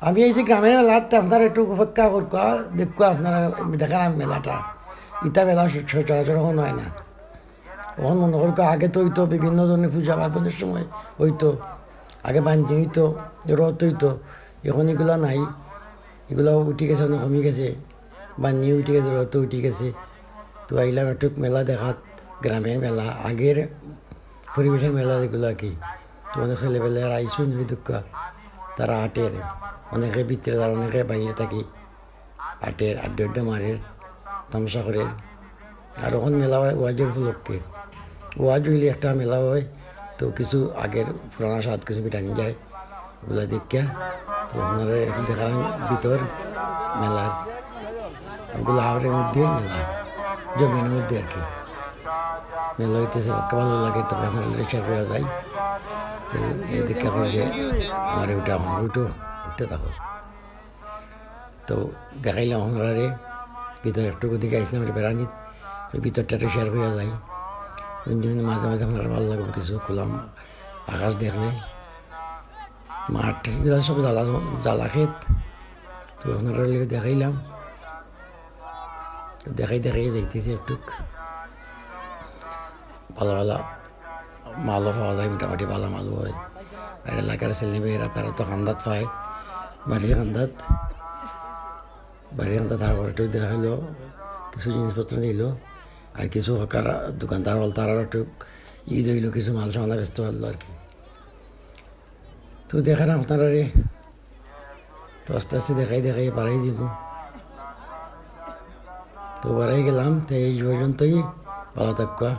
আমি এই যে গ্রামের মেলাতে আপনার একটু অপেক্ষা করবা দেখবো আপনারা দেখেন আমি মেলাটা ইটা মেলা সচরাচর এখন হয় না। এখন মনে করো আগে তো হইতো বিভিন্ন ধরনের পূজা পার্বণের সময় হইতো, আগে বাঞ্জি হইতো, রথ হইতো, এখন এগুলো নাই, এগুলো উঠে গেছে, অনেক কমে গেছে, বাঞ্জি উঠে গেছে, রথ উঠে গেছে। তো আইলাম একটু মেলা দেখাত, গ্রামের মেলা আগের পরিবেশের মেলা এগুলো আর কি। তো অনেক ছেলেবেলার আইসুন হই দুঃখ, তারা আটের, অনেকে ভিতরে তার অনেকে বাইরে থাকি, আটের আড্ডা আড্ডা মারের, তামসা করে। আর ওখান মেলা হয় ওয়াজের উপলক্ষে, ওয়াজ হইলে একটা মেলা হয়, তো কিছু আগের পুরানা স্বাদ কিছু মিটানি যায়, ওগুলো দেখিয়া। তো আপনারা একটু দেখালাম ভিতর মেলার, ওগুলো আওয়ারের মধ্যে মেলা, জমিনের মধ্যে আর কি মেলা হইতেছে, ভালো লাগে। তখন আপনারা শেয়ার করা যায়। তো এই দেখা করে যে আমার ওইটা আমার ওইটো উঠতে থাকো। তো দেখাইলাম আপনারা ভিতরে একটু দিকে আইসলাম বেড়ানি, ওই ভিতরটা একটু শেয়ার করা যায়। মাঝে মাঝে আপনার ভালো লাগবে কিছু খোলাম আকাশ দেখলে, মাঠ এগুলো সব জ্বালা জ্বালা ক্ষেত। তো আপনারা দেখাইলাম, দেখাই দেখাই যাইতেছি একটু, ভালো ভালো মালও পাওয়া যায়, মোটামুটি ভালো মালও হয়। আর এলাকার ছেলেমেয়েরা তারা তো খান্দাত পায়, বাড়ির খান্দাত, বাড়ির খান্দাত থাকার একটু দেখা হইলো, কিছু জিনিসপত্র নিল। আর কিছু হকার দোকানদার হল তারা একটু ঈদ হইল, কিছু মাল সামানা ব্যস্ত পারলো আর কি। তো দেখার আপনারা তো আস্তে আস্তে দেখাই দেখাই বাড়াই যাব। তো বাড়াই গেলাম, তো এই পর্যন্তই, ভালো থাকুয়া।